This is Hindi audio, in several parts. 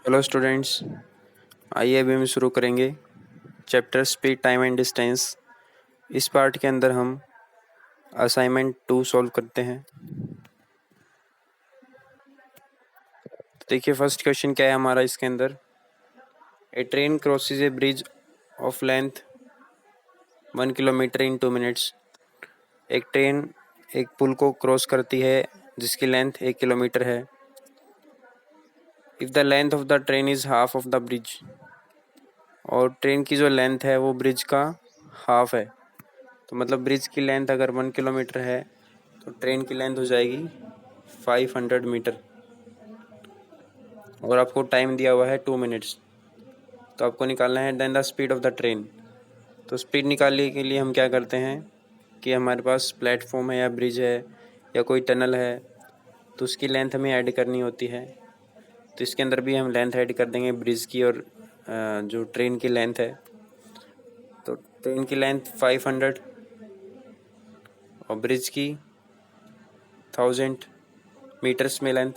हेलो स्टूडेंट्स, आइए अभी हम शुरू करेंगे chapter speed time and distance. इस पार्ट के अंदर हम असाइनमेंट 2 सॉल्व करते हैं। देखिए फर्स्ट क्वेश्चन क्या है हमारा इसके अंदर। A train crosses a bridge of length 1 kilometre in 2 minutes. एक ट्रेन एक पुल को क्रॉस करती है जिसकी लेंथ 1 किलोमीटर है। If the length of the train is half of the bridge, और ट्रेन की जो लेंथ है वो ब्रिज का हाफ है। तो मतलब ब्रिज की लेंथ अगर 1 किलोमीटर है तो ट्रेन की लेंथ हो जाएगी 500 मीटर, और आपको टाइम दिया हुआ है 2 मिनट्स। तो आपको निकालना है then the speed of the train. तो स्पीड निकालने के लिए हम क्या करते हैं कि हमारे पास प्लेटफॉर्म है या ब्रिज है या कोई टनल है, तो उसकी लेंथ हमें ऐड करनी होती है। तो इसके अंदर भी हम लेंथ ऐड कर देंगे ब्रिज की और जो ट्रेन की लेंथ है। तो ट्रेन की लेंथ 500 और ब्रिज की 1000 मीटर्स में लेंथ।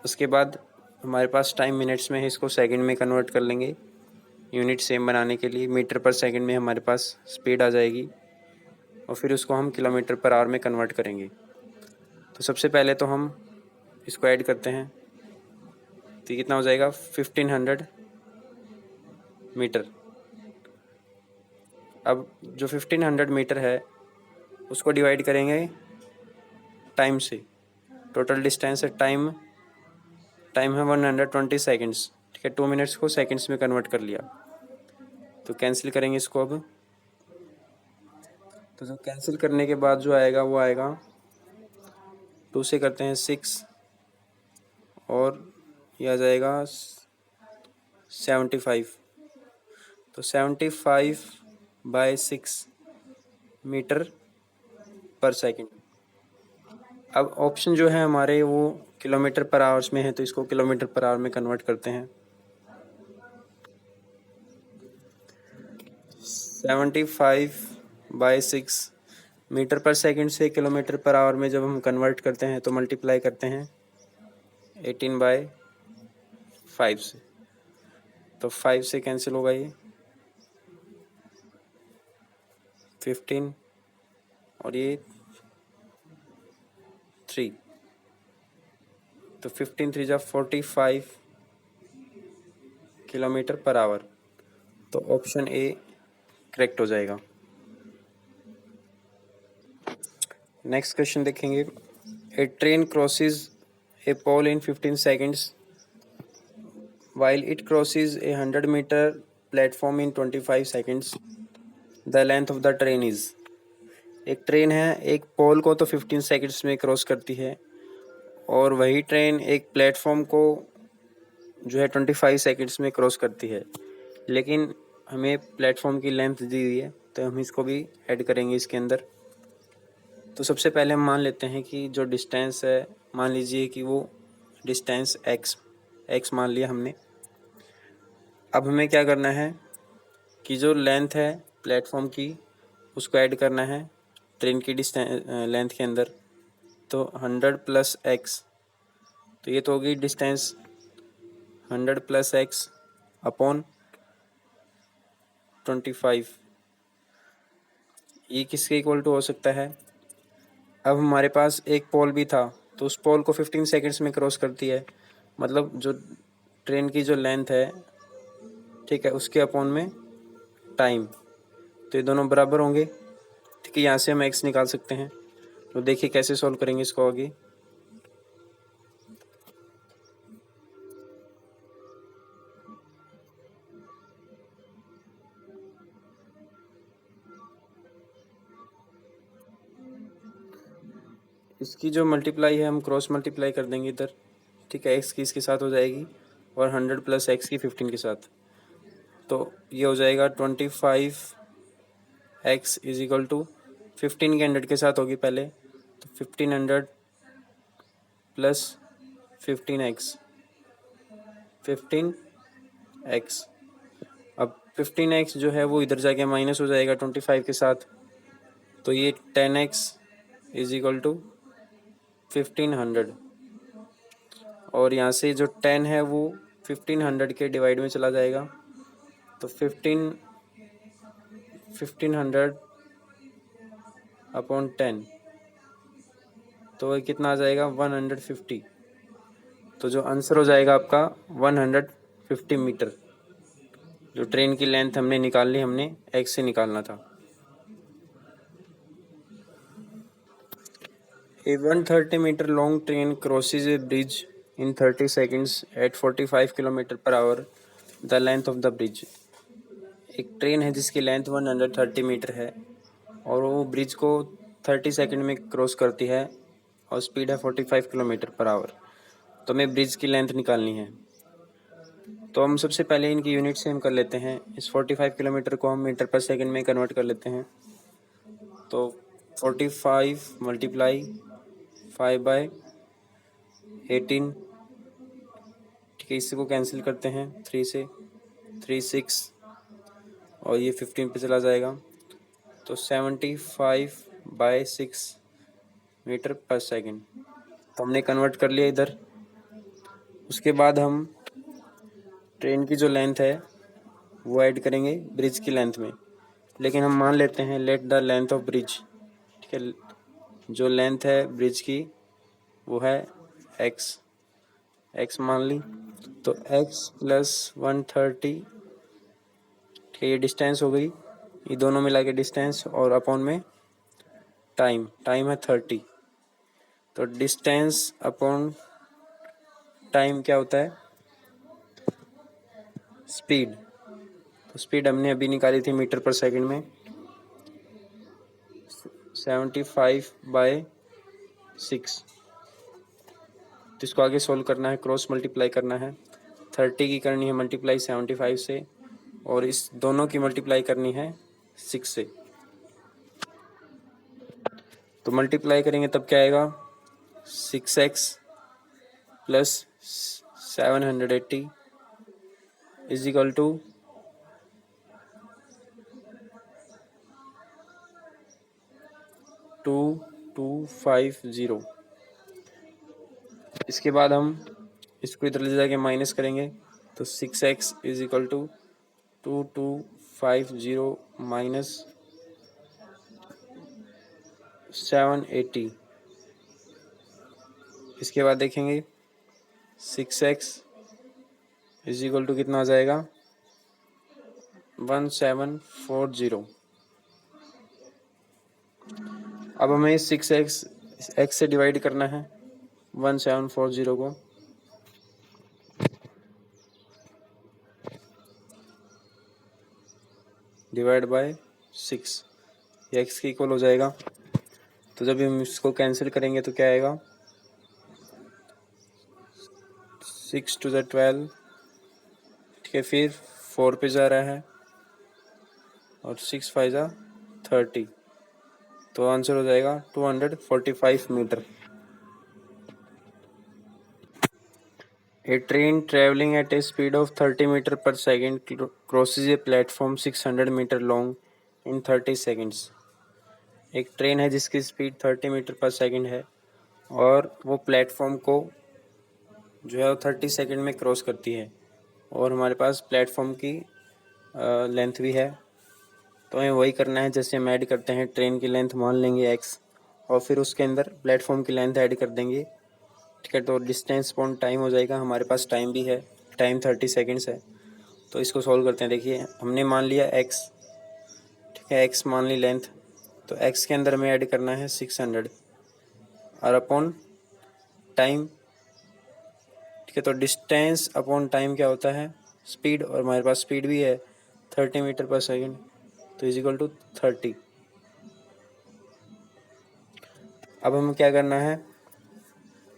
उसके बाद हमारे पास टाइम मिनट्स में है, इसको सेकंड में कन्वर्ट कर लेंगे यूनिट सेम बनाने के लिए। मीटर पर सेकंड में हमारे पास स्पीड आ जाएगी और फिर उसको हम किलोमीटर पर आवर में कन्वर्ट करेंगे। तो सबसे पहले तो हम इसको ऐड करते हैं, तो कितना हो जाएगा 1500 मीटर। अब जो 1500 मीटर है उसको डिवाइड करेंगे टाइम से। टोटल डिस्टेंस है टाइम है 120 सेकेंड्स। ठीक है, 2 मिनट्स को सेकेंड्स में कन्वर्ट कर लिया। तो कैंसिल करेंगे इसको अब। तो जो कैंसिल करने के बाद जो आएगा वो आएगा 2 से करते हैं 6, और यह आ जाएगा 75। तो 75/6 मीटर पर सेकंड। अब ऑप्शन जो है हमारे वो किलोमीटर पर आवर्स में है, तो इसको किलोमीटर पर आवर में कन्वर्ट करते हैं। 75/6 मीटर पर सेकंड से किलोमीटर पर आवर में जब हम कन्वर्ट करते हैं तो मल्टीप्लाई करते हैं 18/5 से। तो 5 से कैंसिल होगा ये 15 और ये 3। तो 15 3 जा 45 किलोमीटर पर आवर। तो ऑप्शन ए करेक्ट हो जाएगा। नेक्स्ट क्वेश्चन देखेंगे। A train crosses a pole in 15 seconds while it crosses a 100 meter platform in 25 seconds. The length of the train is। एक ट्रेन है, एक पोल को तो 15 सेकेंड्स में क्रॉस करती है, और वही ट्रेन एक प्लेटफॉर्म को जो है 25 सेकेंड्स में क्रॉस करती है। लेकिन हमें प्लेटफॉर्म की लेंथ दी हुई है तो हम इसको भी ऐड करेंगे इसके अंदर। तो सबसे पहले हम मान लेते हैं कि जो डिस्टेंस है, मान लीजिए कि वो डिस्टेंस एक्स मान लिया हमने। अब हमें क्या करना है कि जो लेंथ है प्लेटफॉर्म की उसको ऐड करना है ट्रेन की लेंथ के अंदर। तो 100 + x, तो ये तो होगी डिस्टेंस 100 + x अपॉन 25। ये किसके इक्वल टू हो सकता है। अब हमारे पास एक पोल भी था, तो उस पोल को 15 सेकेंड्स में क्रॉस करती है, मतलब जो ट्रेन की जो लेंथ है, ठीक है, उसके अपॉन में टाइम। तो ये दोनों बराबर होंगे। ठीक है, यहाँ से हम x निकाल सकते हैं। तो देखिए कैसे सॉल्व करेंगे इसको आगे। इसकी जो मल्टीप्लाई है हम क्रॉस मल्टीप्लाई कर देंगे इधर। ठीक है, x की इसके साथ हो जाएगी और 100 + x की 15 के साथ। तो ये हो जाएगा 25x = 15 के 100 के साथ होगी पहले, तो 1500 + 15x 15x। अब 15x जो है वो इधर जाके माइनस हो जाएगा 25 के साथ, तो ये 10x = 1500। और यहाँ से जो 10 है वो 1500 के डिवाइड में चला जाएगा, तो 1500 अपॉन 10, तो वह कितना आ जाएगा 150। तो जो आंसर हो जाएगा आपका 150 मीटर। जो ट्रेन की लेंथ हमने निकालनी, हमने एक्स से निकालना था। A 130 meter long train crosses a bridge in 30 seconds at 45 kilometre per hour. The length of the bridge. एक ट्रेन है जिसकी लेंथ 130 मीटर है और वो ब्रिज को 30 सेकंड में क्रॉस करती है और स्पीड है 45 किलोमीटर पर आवर। तो हमें ब्रिज की लेंथ निकालनी है। तो हम सबसे पहले इनकी यूनिट से हम कर लेते हैं। इस 45 किलोमीटर को हम मीटर पर सेकंड में कन्वर्ट कर लेते हैं। तो 45 मल्टीप्लाई 5/18, ठीक है, इसी को कैंसिल करते हैं 3 से, 3 6 और ये 15 पे चला जाएगा। तो 75/6 मीटर पर सेकंड। तो हमने कन्वर्ट कर लिया इधर। उसके बाद हम ट्रेन की जो लेंथ है वो ऐड करेंगे ब्रिज की लेंथ में। लेकिन हम मान लेते हैं let the length of bridge, ठीक है, जो लेंथ है ब्रिज की वो है एक्स मान ली। तो x + 130, ठीक है, ये डिस्टेंस हो गई, ये दोनों मिला के डिस्टेंस, और अपॉन में टाइम है 30। तो डिस्टेंस अपॉन टाइम क्या होता है, स्पीड। तो स्पीड हमने अभी निकाली थी मीटर पर सेकंड में, 75/6। तो इसको आगे सोल्व करना है, क्रॉस मल्टीप्लाई करना है। 30 की करनी है मल्टीप्लाई 75 से, और इस दोनों की मल्टीप्लाई करनी है 6 से। तो मल्टीप्लाई करेंगे तब क्या आएगा, 6x + 780 = 2250। इसके बाद हम इसको इधर ले जाके माइनस करेंगे। तो 6x = 2250 माइनस 780। इसके बाद देखेंगे 6x = कितना आ जाएगा, 1740। अब हमें 6x x से डिवाइड करना है 1740 को। डिवाइड बाय 6, ये x के इक्वल हो जाएगा। तो जब हम इसको कैंसिल करेंगे तो क्या आएगा, 6 × 12, ठीक है, फिर 4 पे जा रहा है और 6 × 5 = 30। तो आंसर हो जाएगा 245 metre. A train traveling at a speed of 30 meter per second crosses a platform 600 meter long in 30 seconds। एक ट्रेन है जिसकी स्पीड 30 मीटर पर सेकंड है और वो प्लेटफॉर्म को जो है 30 सेकंड में क्रॉस करती है, और हमारे पास प्लेटफॉर्म की लेंथ भी है। तो हमें वही करना है जैसे हम ऐड करते हैं, ट्रेन की लेंथ मान लेंगे x और फिर उसके अंदर प्लेटफॉर्म की लेंथ ऐड कर देंगे, ठीक है। तो डिस्टेंस अपॉन टाइम हो जाएगा, हमारे पास टाइम भी है, टाइम 30 सेकंड्स है। तो इसको सॉल्व करते हैं। देखिए हमने मान लिया x, ठीक है, x मान ली लेंथ। तो x के अंदर हमें ऐड करना है 600 और अपॉन टाइम, ठीक है। तो डिस्टेंस अपॉन टाइम क्या होता है, स्पीड, और हमारे पास स्पीड भी है 30 मीटर पर सेकंड, तो = 30। अब हमें क्या करना है,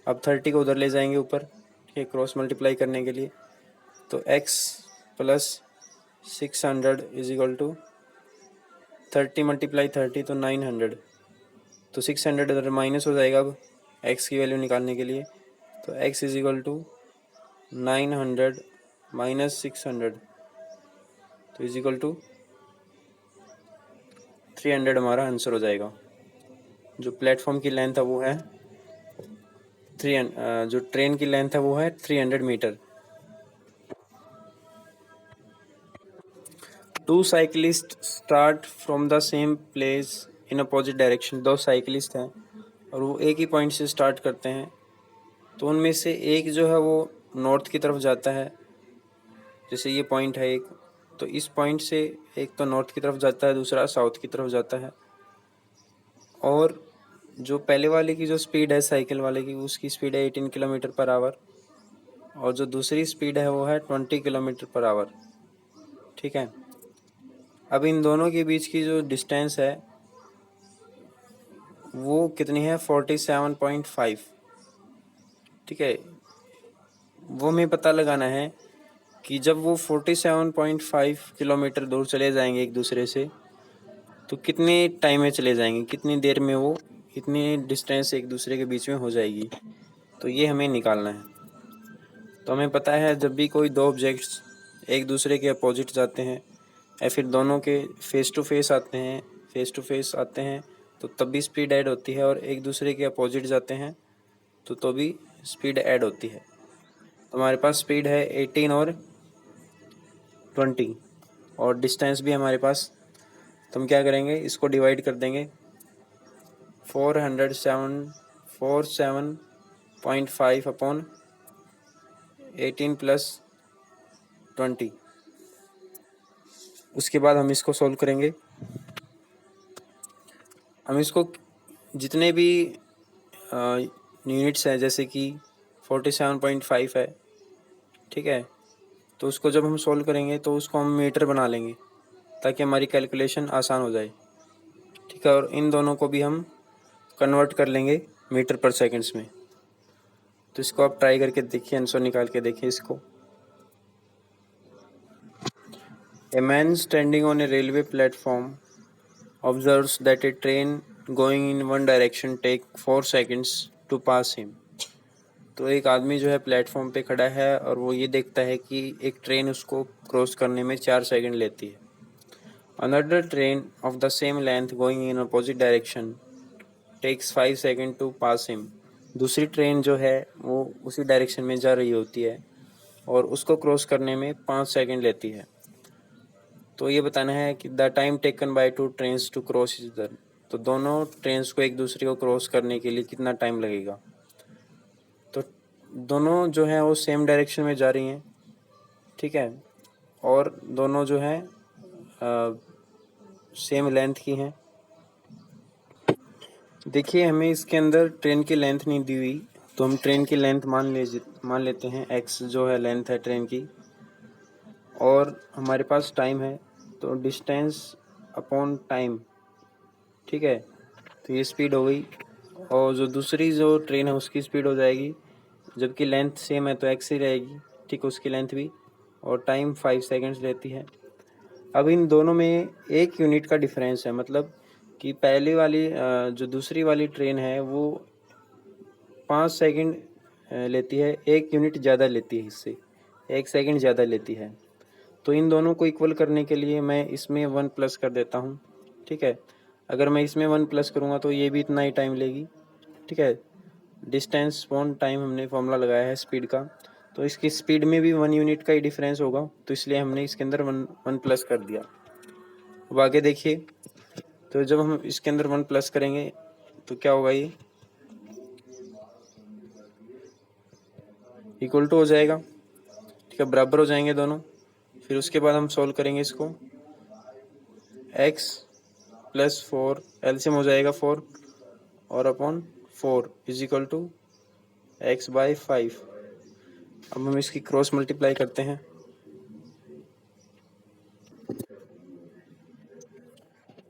अब 30 को उधर ले जाएंगे ऊपर, ठीक है, क्रॉस मल्टीप्लाई करने के लिए। तो x + 600 = 30 × 30 तो 900। तो 600 इधर माइनस हो जाएगा अब x की वैल्यू निकालने के लिए। तो x = 900 - 600, तो = 300 हमारा आंसर हो जाएगा। जो प्लेटफॉर्म की लेंथ है वो है जो ट्रेन की लेंथ है वो है 300 metre. Two cyclist start from the same place in opposite direction. दो साइकिलिस्ट हैं और वो एक ही पॉइंट से स्टार्ट करते हैं, तो उनमें से एक जो है वो नॉर्थ की तरफ जाता है। जैसे ये पॉइंट है एक, तो इस पॉइंट से एक तो नॉर्थ की तरफ जाता है, दूसरा साउथ की तरफ जाता है। और जो पहले वाले की जो स्पीड है साइकिल वाले की, उसकी स्पीड है 18 किलोमीटर पर आवर, और जो दूसरी स्पीड है वो है 20 किलोमीटर पर आवर। ठीक है। अब इन दोनों के बीच की जो डिस्टेंस है वो कितनी है, 47.5। ठीक है। वो हमें पता लगाना है कि जब वो 47.5 किलोमीटर दूर चले जाएंगे एक दूसरे से, तो कितने टाइम में चले जाएंगे, कितनी देर में वो इतनी डिस्टेंस एक दूसरे के बीच में हो जाएगी। तो ये हमें निकालना है। तो हमें पता है जब भी कोई दो ऑब्जेक्ट्स एक दूसरे के अपोजिट जाते हैं या फिर दोनों के फेस टू फेस आते हैं तो तब भी स्पीड ऐड होती है, और एक दूसरे के अपोजिट जाते हैं तो भी स्पीड ऐड होती है। तो हमारे पास स्पीड है 18 और 20, और डिस्टेंस भी हमारे पास। तो हम क्या करेंगे, इसको डिवाइड कर देंगे। 47.5 अपॉन 18 प्लस 20। उसके बाद हम इसको सॉल्व करेंगे। हम इसको जितने भी यूनिट्स हैं, जैसे कि 47.5 है, ठीक है, तो उसको जब हम सॉल्व करेंगे तो उसको हम मीटर बना लेंगे ताकि हमारी कैलकुलेशन आसान हो जाए। ठीक है। और इन दोनों को भी हम कन्वर्ट कर लेंगे मीटर पर सेकंड्स में। तो इसको आप ट्राई करके देखिए, आंसर निकाल के देखिए इसको। A man standing on A railway platform observes that a train going in one direction take 4 seconds to pass him। तो एक आदमी जो है प्लेटफॉर्म पे खड़ा है और वो ये देखता है कि एक ट्रेन उसको क्रॉस करने में 4 सेकंड लेती है। Another train of the same length going in opposite direction takes 5 second to pass him. दूसरी ट्रेन जो है वो उसी डायरेक्शन में जा रही होती है और उसको क्रॉस करने में 5 सेकंड लेती है। तो ये बताना है कि the time taken by two trains to cross इधर। तो दोनों ट्रेन्स को एक दूसरे को क्रॉस करने के लिए कितना टाइम लगेगा। तो दोनों जो है वो सेम डायरेक्शन में जा रही हैं, ठीक है, और दोनों जो हैं सेम लेंथ की हैं। देखिए हमें इसके अंदर ट्रेन की लेंथ नहीं दी हुई, तो हम ट्रेन की लेंथ मान लेते हैं x जो है लेंथ है ट्रेन की, और हमारे पास टाइम है तो डिस्टेंस अपॉन टाइम। ठीक है। तो ये स्पीड हो गई, और जो दूसरी जो ट्रेन है उसकी स्पीड हो जाएगी, जबकि लेंथ सेम है तो एक्स ही रहेगी, ठीक, उसकी लेंथ भी, और टाइम 5 सेकंड्स रहती है। अब इन दोनों में 1 यूनिट का डिफरेंस है, मतलब कि पहले वाली जो दूसरी वाली ट्रेन है वो 5 सेकंड लेती है, 1 यूनिट ज़्यादा लेती है, इससे 1 सेकंड ज़्यादा लेती है। तो इन दोनों को इक्वल करने के लिए मैं इसमें 1 प्लस कर देता हूँ। ठीक है। अगर मैं इसमें 1 प्लस करूँगा तो ये भी इतना ही टाइम लेगी। ठीक है। डिस्टेंस अपॉन टाइम हमने फॉर्मूला लगाया है स्पीड का, तो इसकी स्पीड में भी 1 यूनिट का ही डिफरेंस होगा, तो इसलिए हमने इसके अंदर 1 प्लस कर दिया। अब आगे देखिए, तो जब हम इसके अंदर 1 प्लस करेंगे तो क्या होगा, ये इक्वल टू हो जाएगा। ठीक है, बराबर हो जाएंगे दोनों। फिर उसके बाद हम सॉल्व करेंगे इसको। x प्लस 4 एलसीएम हो जाएगा 4, और upon 4 is equal to x by 5। अब हम इसकी क्रॉस मल्टीप्लाई करते हैं।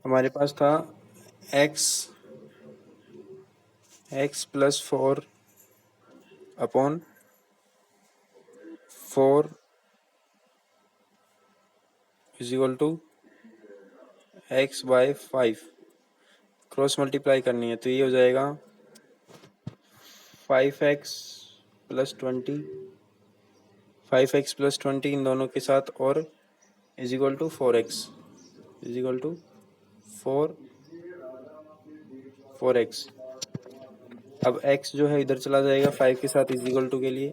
हमारे पास था x plus 4 upon 4 is equal to x by 5। Cross multiply करनी है तो ये हो जाएगा 5x प्लस 20, 5x प्लस 20 इन दोनों के साथ, और is equal to 4x, is equal to 4x। अब x जो है इधर चला जाएगा 5 के साथ इज इक्वल टू के लिए,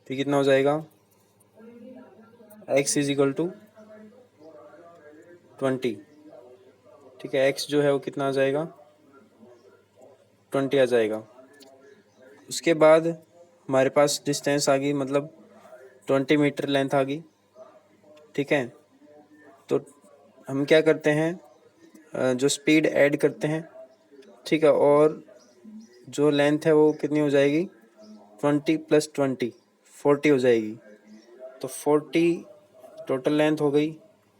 तो कितना हो जाएगा, x इज इक्वल टू 20। ठीक है, x जो है वो कितना आ जाएगा, 20 आ जाएगा। उसके बाद हमारे पास डिस्टेंस आ गई, मतलब 20 मीटर लेंथ आ गई। ठीक है, तो हम क्या करते हैं, जो स्पीड ऐड करते हैं। ठीक है, और जो लेंथ है वो कितनी हो जाएगी, 20 + 20 40 हो जाएगी। तो 40 टोटल लेंथ हो गई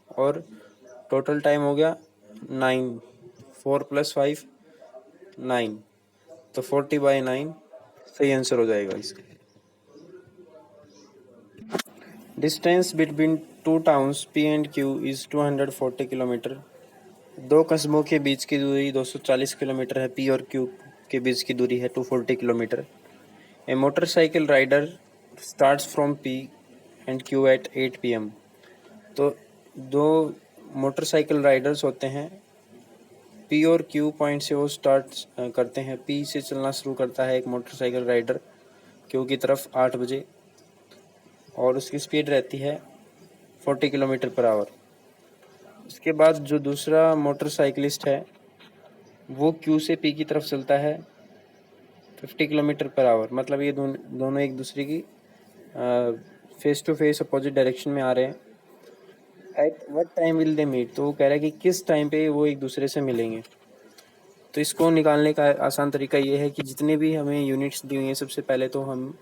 और टोटल टाइम हो गया 9, 4 + 5 9, तो 40/9 सही आंसर हो जाएगा इसका। Distance between two towns P and Q is 240 kilometre. दो कस्बों के बीच की दूरी 240 किलोमीटर है। P और Q के बीच की दूरी है 240 kilometre. A motorcycle rider starts from P and Q at 8 PM। तो दो मोटरसाइकिल राइडर्स होते हैं, P और Q पॉइंट से वो स्टार्ट करते हैं। P से चलना शुरू करता है एक मोटरसाइकिल राइडर Q की तरफ 8 बजे, और उसकी स्पीड रहती है 40 किलोमीटर/आवर। उसके बाद जो दूसरा मोटरसाइकिलिस्ट है वो Q से P की तरफ चलता है 50 किलोमीटर/आवर। मतलब ये दोनों एक दूसरे की face to face opposite direction में आ रहे हैं। At what time will they meet, तो वो कह रहा है कि किस टाइम पे वो एक दूसरे से मिलेंगे। तो इसको निकालने का आसान तरीका ये है कि जितने भी हमें यूनिट्स दी हुई हैं, सबसे पहले तो हम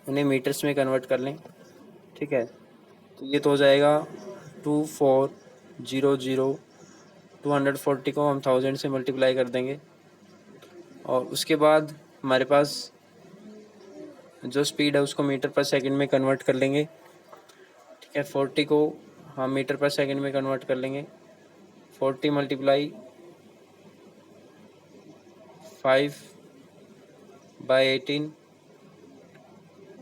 उन्हें मीटर्स में कन्वर्ट कर लें। ठीक है, तो ये तो हो जाएगा 2400। 240 को हम 1000 से मल्टीप्लाई कर देंगे, और उसके बाद हमारे पास जो स्पीड है उसको मीटर पर सेकंड में कन्वर्ट कर लेंगे। ठीक है, 40 को हम मीटर पर सेकंड में कन्वर्ट कर लेंगे। 40 × 5/18,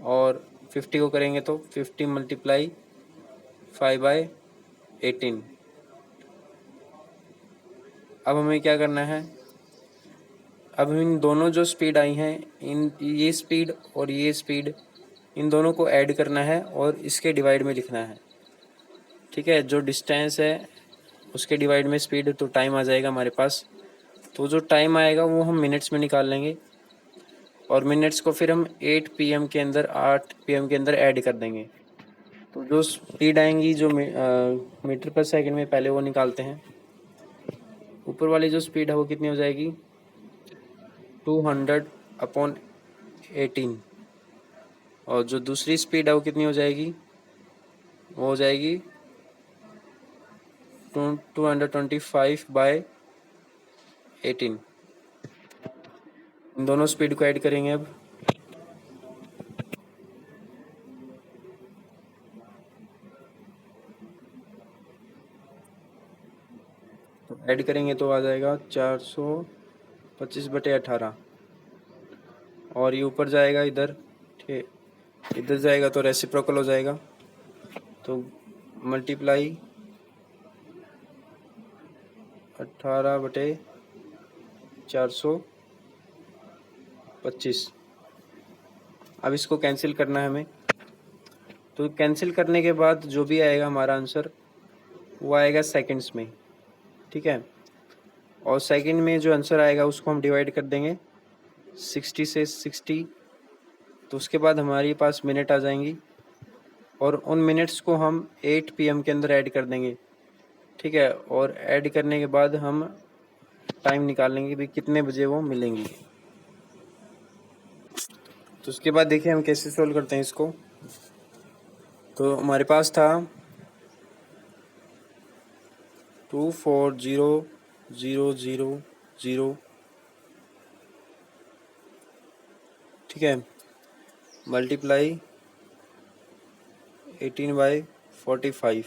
और 50 को करेंगे तो 50 × 5/18। अब हमें क्या करना है, अब इन दोनों जो स्पीड आई हैं, ये स्पीड और ये स्पीड, इन दोनों को ऐड करना है और इसके डिवाइड में लिखना है। ठीक है, जो डिस्टेंस है उसके डिवाइड में स्पीड, तो टाइम आ जाएगा हमारे पास। तो जो टाइम आएगा वो हम मिनट्स में निकाल लेंगे, और मिनट्स को फिर हम 8 PM के अंदर 8 PM के अंदर ऐड कर देंगे। तो जो स्पीड आएंगी जो मीटर पर सेकंड में, पहले वो निकालते हैं। ऊपर वाली जो स्पीड है वो कितनी हो जाएगी, 200/18, और जो दूसरी स्पीड है वो कितनी हो जाएगी, वो हो जाएगी 225/18। इन दोनों स्पीड को ऐड करेंगे अब। तो ऐड करेंगे तो आ जाएगा 425/18, और ये ऊपर जाएगा इधर। ठीक, इधर जाएगा तो रेसिप्रोकल हो जाएगा, तो मल्टीप्लाई 18/425। अब इसको कैंसिल करना है हमें, तो कैंसिल करने के बाद जो भी आएगा हमारा आंसर वो आएगा सेकंड्स में। ठीक है, और सेकंड में जो आंसर आएगा उसको हम डिवाइड कर देंगे 60 से 60, तो उसके बाद हमारे पास मिनट आ जाएंगी, और उन मिनट्स को हम 8 PM के अंदर ऐड कर देंगे। ठीक है, और ऐड करने के बाद हम टाइम निकाल लेंगे भी कितने बजे वो मिलेंगी। तो उसके बाद देखिए हम कैसे सोल्व करते हैं इसको। तो हमारे पास था 240,000। ठीक है, मल्टीप्लाई 18/45,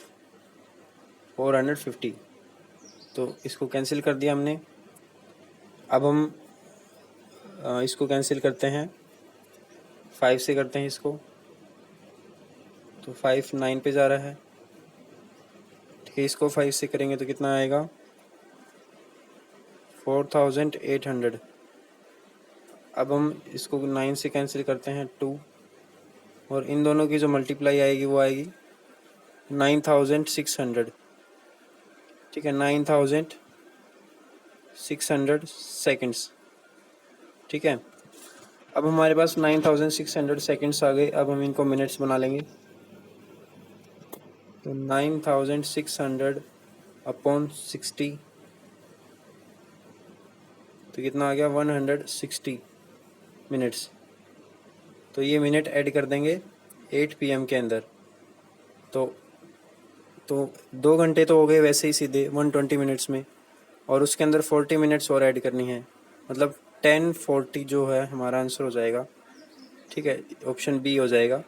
450। तो इसको कैंसिल कर दिया हमने। अब हम इसको कैंसिल करते हैं, 5 से करते हैं इसको, तो 5 9 पे जा रहा है। ठीक है, इसको 5 से करेंगे तो कितना आएगा, 4800। अब हम इसको 9 से कैंसिल करते हैं 2, और इन दोनों की जो मल्टीप्लाई आएगी वो आएगी 9600। ठीक है, 9600 सेकेंड्स। ठीक है, अब हमारे पास 9600 सेकेंड्स आ गए। अब हम इनको मिनट्स बना लेंगे। तो 9600 अपॉन 60, तो कितना आ गया 160 मिनट्स। तो ये मिनट ऐड कर देंगे 8 PM के अंदर। तो 2 घंटे तो हो गए वैसे ही सीधे 120 मिनट्स में, और उसके अंदर 40 मिनट्स और ऐड करनी है, मतलब 1040 जो है हमारा आंसर हो जाएगा। ठीक है, ऑप्शन बी हो जाएगा।